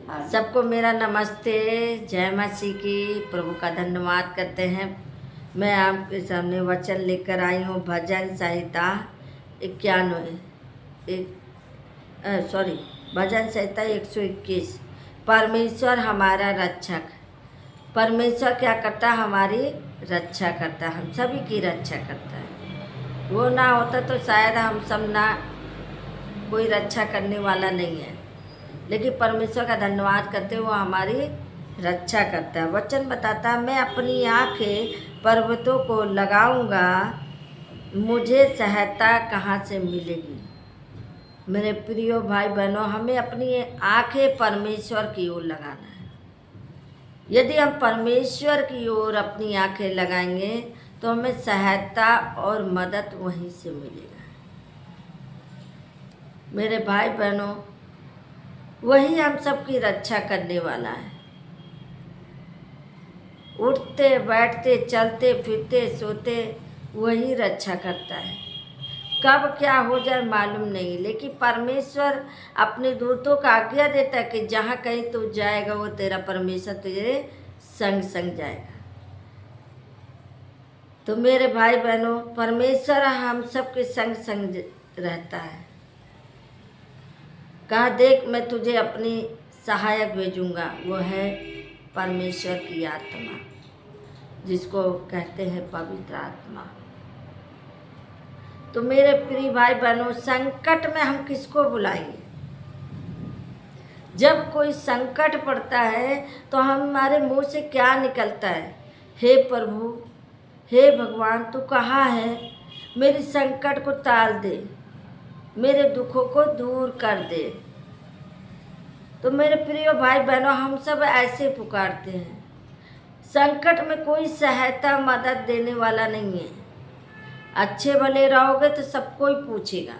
सबको मेरा नमस्ते। जय मसीह की। प्रभु का धन्यवाद करते हैं। मैं आपके सामने वचन लेकर आई हूँ। भजन संहिता 121। परमेश्वर हमारा रक्षक। परमेश्वर क्या करता है? हमारी रक्षा करता है, हम सभी की रक्षा करता है। वो ना होता तो शायद हम सब ना, कोई रक्षा करने वाला नहीं है, लेकिन परमेश्वर का धन्यवाद करते हुए वो हमारी रक्षा करता है। वचन बताता है, मैं अपनी आँखें पर्वतों को लगाऊंगा, मुझे सहायता कहाँ से मिलेगी। मेरे प्रिय भाई बहनों, हमें अपनी आँखें परमेश्वर की ओर लगाना है। यदि हम परमेश्वर की ओर अपनी आँखें लगाएंगे तो हमें सहायता और मदद वहीं से मिलेगा। मेरे भाई बहनों, वही हम सबकी रक्षा करने वाला है। उठते बैठते चलते फिरते सोते वही रक्षा करता है। कब क्या हो जाए मालूम नहीं, लेकिन परमेश्वर अपने दूतों का आज्ञा देता है कि जहाँ कहीं तू जाएगा वो तेरा परमेश्वर तुझे संग संग जाएगा। तो मेरे भाई बहनों, परमेश्वर हम सबके संग संग रहता है। कहा, देख मैं तुझे अपनी सहायक भेजूंगा। वो है परमेश्वर की आत्मा, जिसको कहते हैं पवित्र आत्मा। तो मेरे प्रिय भाई बहनों, संकट में हम किसको बुलाएंगे? जब कोई संकट पड़ता है तो हमारे मुंह से क्या निकलता है? हे प्रभु, हे भगवान, तू कहाँ है? मेरी संकट को टाल दे, मेरे दुखों को दूर कर दे। तो मेरे प्रिय भाई बहनों, हम सब ऐसे पुकारते हैं। संकट में कोई सहायता मदद देने वाला नहीं है। अच्छे भले रहोगे तो सबको ही पूछेगा।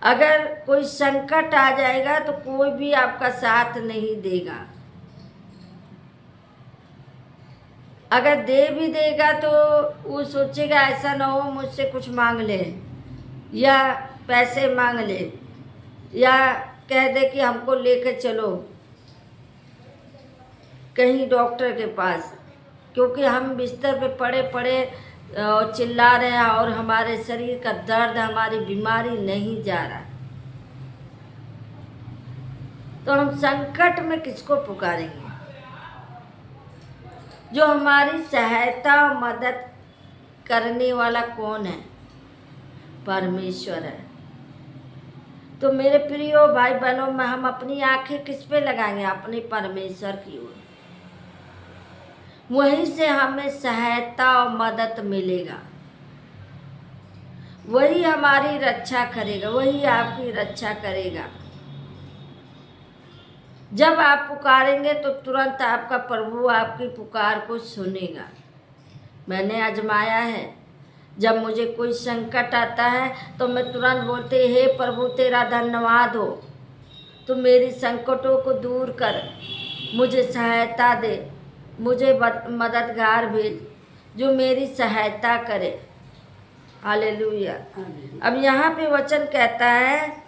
अगर कोई संकट आ जाएगा तो कोई भी आपका साथ नहीं देगा। अगर दे भी देगा तो वो सोचेगा ऐसा ना हो मुझसे कुछ मांग ले, या पैसे मांग ले, या कह दे कि हमको लेकर चलो कहीं डॉक्टर के पास, क्योंकि हम बिस्तर पे पड़े पड़े और चिल्ला रहे हैं और हमारे शरीर का दर्द, हमारी बीमारी नहीं जा रहा। तो हम संकट में किसको पुकारेंगे? जो हमारी सहायता और मदद करने वाला कौन है? परमेश्वर है। तो मेरे प्रिय भाई बहनों, में हम अपनी आंखें किस पे लगाएंगे? अपने परमेश्वर की ओर। वहीं से हमें सहायता और मदद मिलेगा। वही हमारी रक्षा करेगा, वही आपकी रक्षा करेगा। जब आप पुकारेंगे तो तुरंत आपका प्रभु आपकी पुकार को सुनेगा। मैंने आजमाया है, जब मुझे कोई संकट आता है तो मैं तुरंत बोलते, हे प्रभु तेरा धन्यवाद हो, तू मेरी संकटों को दूर कर, मुझे सहायता दे, मुझे मददगार भेज जो मेरी सहायता करे। हालेलुया। अब यहाँ पे वचन कहता है,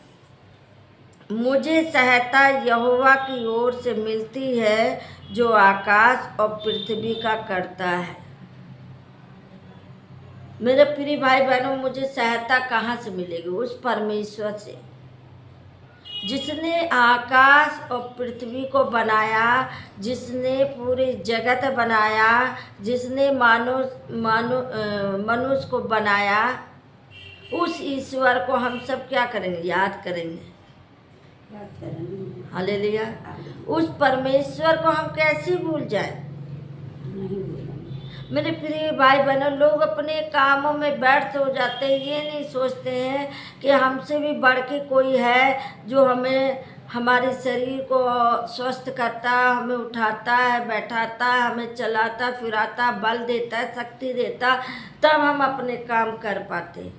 मुझे सहायता यहोवा की ओर से मिलती है जो आकाश और पृथ्वी का करता है। मेरे प्रिय भाई बहनों, मुझे सहायता कहाँ से मिलेगी? उस परमेश्वर से, जिसने आकाश और पृथ्वी को बनाया, जिसने पूरी जगत बनाया, जिसने मनुष्य को बनाया। उस ईश्वर को हम सब क्या करेंगे? याद करेंगे। हालेलुया। उस परमेश्वर को हम कैसे भूल जाएं? मेरे प्रिय भाई बहनों, लोग अपने कामों में व्यर्थ हो जाते हैं। ये नहीं सोचते हैं कि हमसे भी बढ़ के कोई है जो हमें, हमारे शरीर को स्वस्थ करता, हमें उठाता है, बैठाता है, हमें चलाता फिराता, बल देता है, शक्ति देता, तब हम अपने काम कर पाते।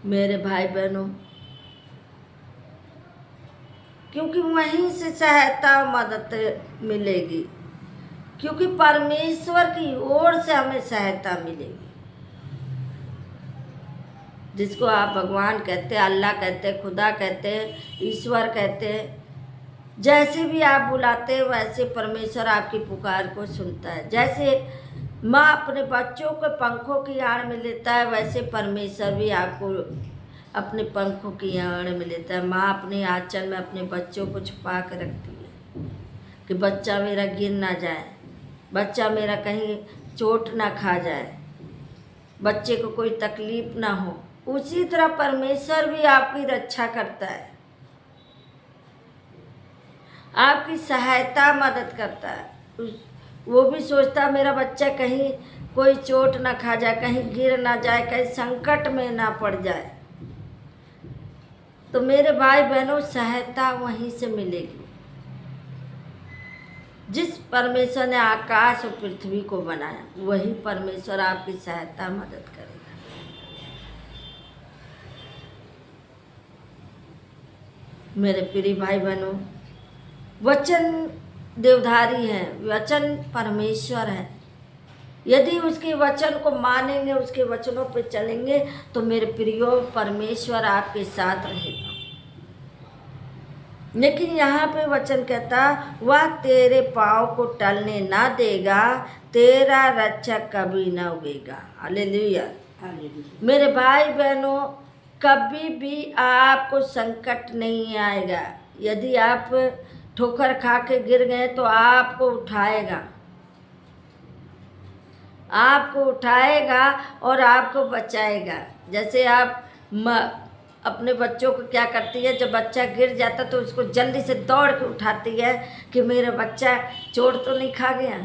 मेरे भाई बहनों, क्योंकि वहीं से सहायता मदद मिलेगी, क्योंकि परमेश्वर की ओर से हमें सहायता मिलेगी। जिसको आप भगवान कहते हैं, अल्लाह कहते हैं, खुदा कहते हैं, ईश्वर कहते हैं, जैसे भी आप बुलाते हैं वैसे परमेश्वर आपकी पुकार को सुनता है। जैसे माँ अपने बच्चों को पंखों की आड़ में लेता है, वैसे परमेश्वर भी आपको अपने पंखों की आड़ में लेता है। माँ अपने आंचल में अपने बच्चों को छुपा कर रखती है कि बच्चा मेरा गिर ना जाए, बच्चा मेरा कहीं चोट ना खा जाए, बच्चे को कोई तकलीफ ना हो। उसी तरह परमेश्वर भी आपकी रक्षा करता है, आपकी सहायता मदद करता है। वो भी सोचता मेरा बच्चा कहीं कोई चोट ना खा जाए, कहीं गिर ना जाए, कहीं संकट में ना पड़ जाए। तो मेरे भाई बहनों, सहायता वहीं से मिलेगी। जिस परमेश्वर ने आकाश और पृथ्वी को बनाया, वही परमेश्वर आपकी सहायता मदद करेगा। मेरे प्रिय भाई बहनों, वचन देवधारी है, वचन परमेश्वर है। यदि उसके वचन को मानेंगे, उसके वचनों पे चलेंगे, तो मेरे प्रियो परमेश्वर आपके साथ रहेगा। लेकिन यहाँ पे वचन कहता, वह तेरे पाँव को टलने ना देगा, तेरा रक्षक कभी ना उगेगा। हालेलुया। मेरे भाई बहनों, कभी भी आपको संकट नहीं आएगा। यदि आप ठोकर खा के गिर गए तो आपको उठाएगा, आपको उठाएगा और आपको बचाएगा। जैसे आप अपने बच्चों को क्या करती है, जब बच्चा गिर जाता तो उसको जल्दी से दौड़ के उठाती है कि मेरा बच्चा चोट तो नहीं खा गया,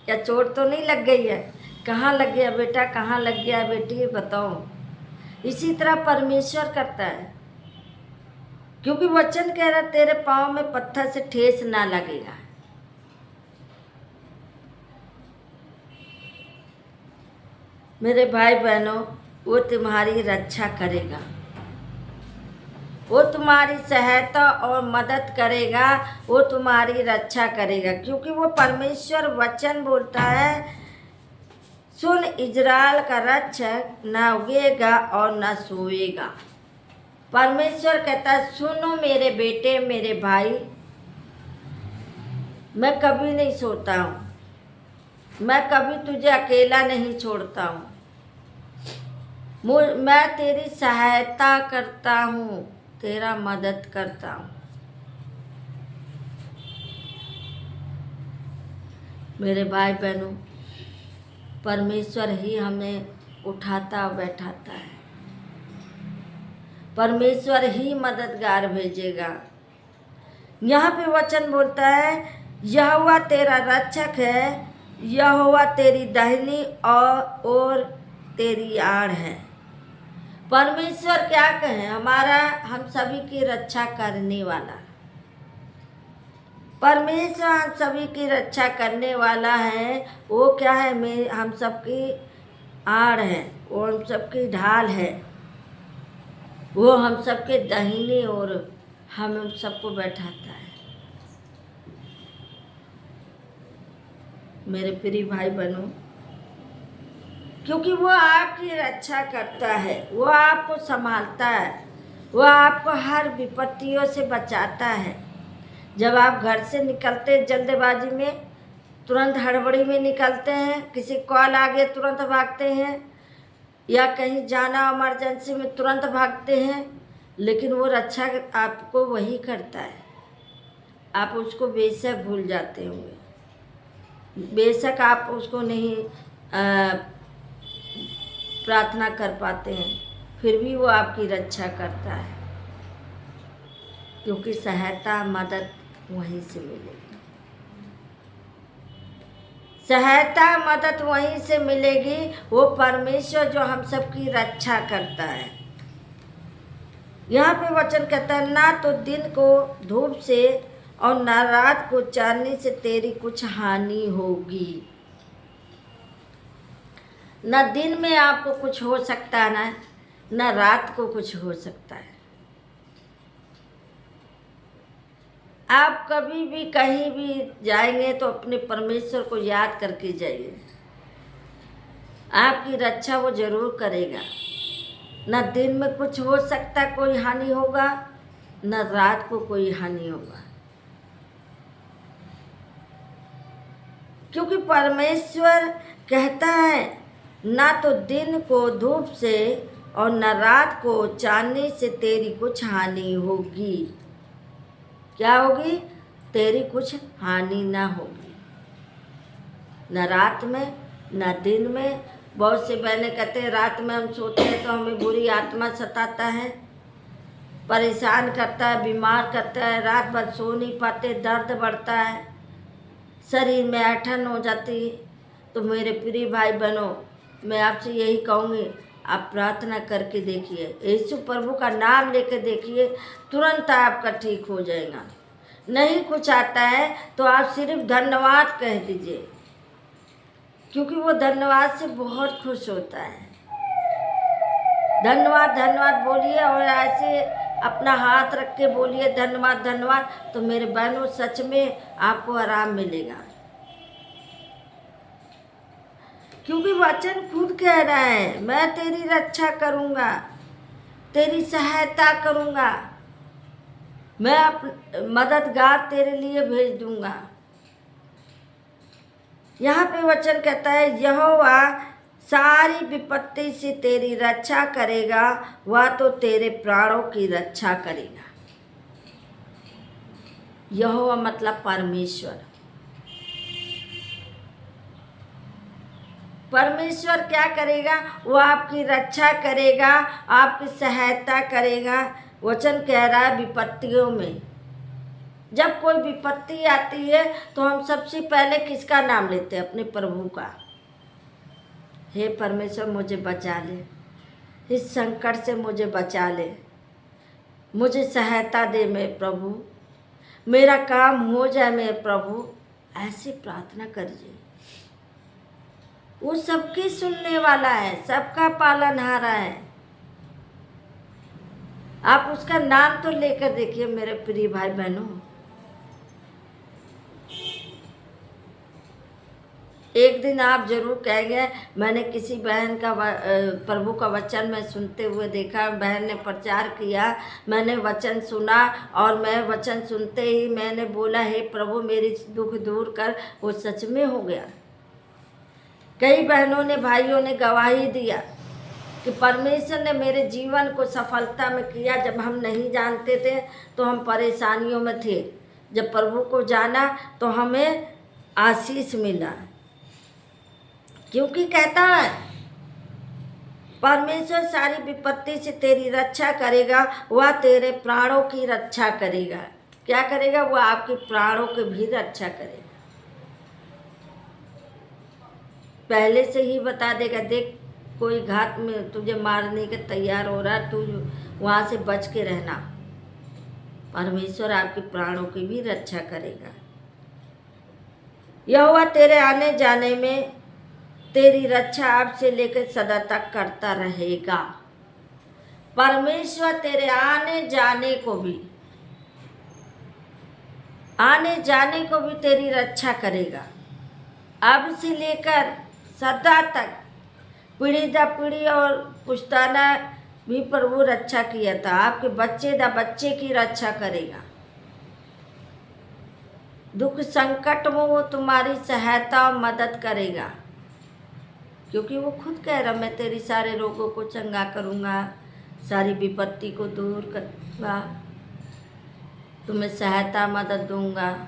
या चोट तो नहीं लग गई है, कहाँ लग गया बेटा, कहाँ लग गया बेटी, बताओ। इसी तरह परमेश्वर करता है, क्योंकि वचन कह रहा तेरे पाँव में पत्थर से ठेस ना लगेगा। मेरे भाई बहनों, वो तुम्हारी रक्षा करेगा, वो तुम्हारी सहायता और मदद करेगा, वो तुम्हारी रक्षा करेगा। क्योंकि वो परमेश्वर वचन बोलता है, सुन इजराइल का रक्षक ना उगेगा और ना सोएगा। परमेश्वर कहता है, सुनो मेरे बेटे, मेरे भाई, मैं कभी नहीं सोता हूँ, मैं कभी तुझे अकेला नहीं छोड़ता हूँ, मैं तेरी सहायता करता हूँ, तेरा मदद करता हूँ। मेरे भाई बहनों, परमेश्वर ही हमें उठाता बैठाता है, परमेश्वर ही मददगार भेजेगा। यहाँ पे वचन बोलता है, यहोवा तेरा रक्षक है, यहोवा तेरी दाहिनी और तेरी आड़ है। परमेश्वर क्या कहें, हमारा हम सभी की रक्षा करने वाला। परमेश्वर हम सभी की रक्षा करने वाला है। वो क्या है, हम सबकी आड़ है, वो हम सबकी ढाल है, वो हम सबके दाहिनी ओर हम सबको बैठाता है। मेरे प्रिय भाई बहनों, क्योंकि वो आपकी रक्षा करता है, वो आपको संभालता है, वो आपको हर विपत्तियों से बचाता है। जब आप घर से निकलते जल्दबाजी में, तुरंत हड़बड़ी में निकलते हैं, किसी कॉल आ गया तुरंत भागते हैं, या कहीं जाना इमरजेंसी में तुरंत भागते हैं, लेकिन वो रक्षा आपको वही करता है। आप उसको बेशक भूल जाते होंगे, बेशक आप उसको नहीं प्रार्थना कर पाते हैं, फिर भी वो आपकी रक्षा करता है, क्योंकि सहायता मदद वहीं से मिलेगी। सहायता मदद वहीं से मिलेगी, वो परमेश्वर जो हम सबकी रक्षा करता है। यहाँ पे वचन कहता है, ना तो दिन को धूप से और ना रात को चांदनी से तेरी कुछ हानि होगी। न दिन में आपको कुछ हो सकता है, न रात को कुछ हो सकता है। आप कभी भी कहीं भी जाएंगे तो अपने परमेश्वर को याद करके जाइए, आपकी रक्षा वो जरूर करेगा। न दिन में कुछ हो सकता, कोई हानि होगा, न रात को कोई हानि होगा, क्योंकि परमेश्वर कहता है ना तो दिन को धूप से और न रात को चांदनी से तेरी कुछ हानि होगी। क्या होगी? तेरी कुछ हानि ना होगी, न रात में न दिन में। बहुत से बहनें कहते हैं रात में हम सोते हैं तो हमें बुरी आत्मा सताता है, परेशान करता है, बीमार करता है, रात भर सो नहीं पाते, दर्द बढ़ता है, शरीर में ऐंठन हो जाती है। तो मेरे प्रिय भाई बहनों, मैं आपसे यही कहूँगी, आप प्रार्थना करके देखिए, यीशु प्रभु का नाम लेकर देखिए, तुरंत आपका ठीक हो जाएगा। नहीं कुछ आता है तो आप सिर्फ धन्यवाद कह दीजिए, क्योंकि वो धन्यवाद से बहुत खुश होता है। धन्यवाद धन्यवाद बोलिए और ऐसे अपना हाथ रख के बोलिए धन्यवाद धन्यवाद, तो मेरे बहनों सच में आपको आराम मिलेगा, क्योंकि वचन खुद कह रहा है मैं तेरी रक्षा करूँगा, तेरी सहायता करूँगा, मैं मददगार तेरे लिए भेज दूँगा। यहाँ पे वचन कहता है यहोवा सारी विपत्ति से तेरी रक्षा करेगा, वह तो तेरे प्राणों की रक्षा करेगा। यहोवा मतलब परमेश्वर। परमेश्वर क्या करेगा? वो आपकी रक्षा करेगा, आपकी सहायता करेगा। वचन कह रहा है विपत्तियों में, जब कोई विपत्ति आती है तो हम सबसे पहले किसका नाम लेते हैं? अपने प्रभु का। हे परमेश्वर मुझे बचा ले, इस संकट से मुझे बचा ले, मुझे सहायता दे मेरे प्रभु, मेरा काम हो जाए मेरे प्रभु। ऐसी प्रार्थना करिए, वो सबकी सुनने वाला है, सबका पालनहारा है। आप उसका नाम तो लेकर देखिए मेरे प्रिय भाई बहनों। एक दिन आप जरूर कहेंगे मैंने किसी बहन का प्रभु का वचन मैं सुनते हुए देखा, बहन ने प्रचार किया, मैंने वचन सुना और मैं वचन सुनते ही मैंने बोला हे प्रभु मेरी दुख दूर कर। वो सच में हो गया। कई बहनों ने भाइयों ने गवाही दिया कि परमेश्वर ने मेरे जीवन को सफलता में किया। जब हम नहीं जानते थे तो हम परेशानियों में थे, जब प्रभु को जाना तो हमें आशीष मिला, क्योंकि कहता है परमेश्वर सारी विपत्ति से तेरी रक्षा करेगा, वह तेरे प्राणों की रक्षा करेगा। क्या करेगा? वह आपके प्राणों की भी रक्षा करेगा। पहले से ही बता देगा, देख कोई घात में तुझे मारने के तैयार हो रहा, तू वहाँ से बच के रहना। परमेश्वर आपके प्राणों की भी रक्षा करेगा। यहोवा तेरे आने जाने में तेरी रक्षा आपसे लेकर सदा तक करता रहेगा। परमेश्वर तेरे आने जाने को भी तेरी रक्षा करेगा। अब से लेकर सदा तक, पीढ़ी दर पीढ़ी और पुश्ताना भी प्रभु रक्षा किया था। आपके बच्चे दर बच्चे की रक्षा करेगा। दुख संकट में वो तुम्हारी सहायता और मदद करेगा, क्योंकि वो खुद कह रहा मैं तेरी सारे रोगों को चंगा करूँगा, सारी विपत्ति को दूर करूँगा, तुम्हें सहायता मदद दूँगा।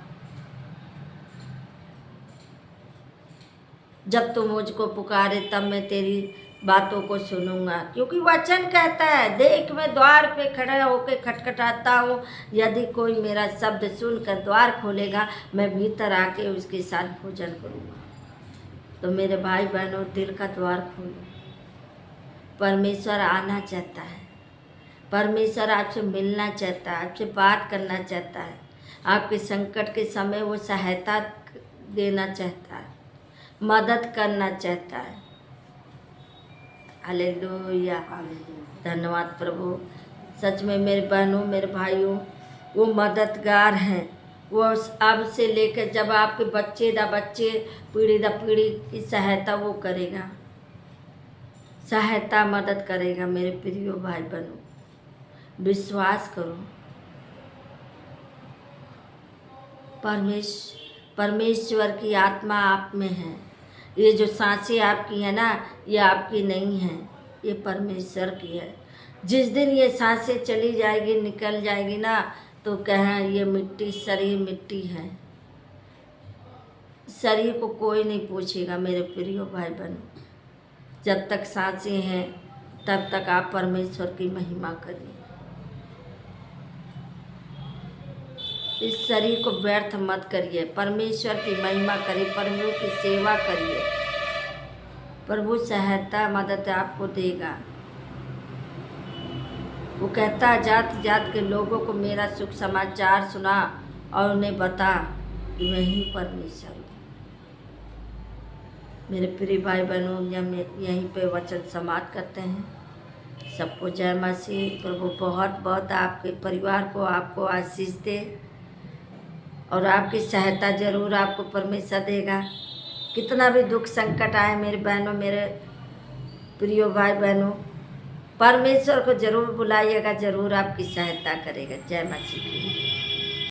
जब तुम मुझको पुकारे तब मैं तेरी बातों को सुनूंगा, क्योंकि वचन कहता है देख मैं द्वार पे खड़ा होकर खटखटाता हूँ, यदि कोई मेरा शब्द सुनकर द्वार खोलेगा मैं भीतर आके उसके साथ भोजन करूँगा। तो मेरे भाई बहनों दिल का द्वार खोलो। परमेश्वर आना चाहता है, परमेश्वर आपसे मिलना चाहता है, आपसे बात करना चाहता है, आपके संकट के समय वो सहायता देना चाहता है, मदद करना चाहता है। हालेलुया, धन्यवाद प्रभु। सच में मेरे बहनों मेरे भाइयों वो मददगार हैं। वो अब से लेकर जब आपके बच्चे दा बच्चे पीढ़ी दा पीढ़ी की सहायता वो करेगा। सहायता मदद करेगा। मेरे प्रिय भाई बहनों, विश्वास करो, परमेश्वर की आत्मा आप में है। ये जो सांसें आपकी है ना, ये आपकी नहीं है, ये परमेश्वर की है। जिस दिन ये सांसें चली जाएगी, निकल जाएगी ना, तो कहें ये मिट्टी, शरीर मिट्टी है। शरीर को कोई नहीं पूछेगा मेरे प्रिय भाई बहनों। जब तक सांसें हैं तब तक आप परमेश्वर की महिमा करिए। इस शरीर को व्यर्थ मत करिए, परमेश्वर की महिमा करिए, प्रभु की सेवा करिए। प्रभु सहायता मदद आपको देगा। वो कहता है, जात जात के लोगों को मेरा सुख समाचार सुना और उन्हें बता कि मैं ही परमेश्वर हूँ। मेरे प्रिय भाई बहनों, यहीं पे वचन समाप्त करते हैं। सबको जय मसीह। प्रभु बहुत बहुत आपके परिवार को, आपको आशीष दे और आपकी सहायता जरूर आपको परमेश्वर देगा। कितना भी दुख संकट आए मेरे बहनों, मेरे प्रिय भाई बहनों, परमेश्वर को जरूर बुलाइएगा, जरूर आपकी सहायता करेगा। जय मसीह की।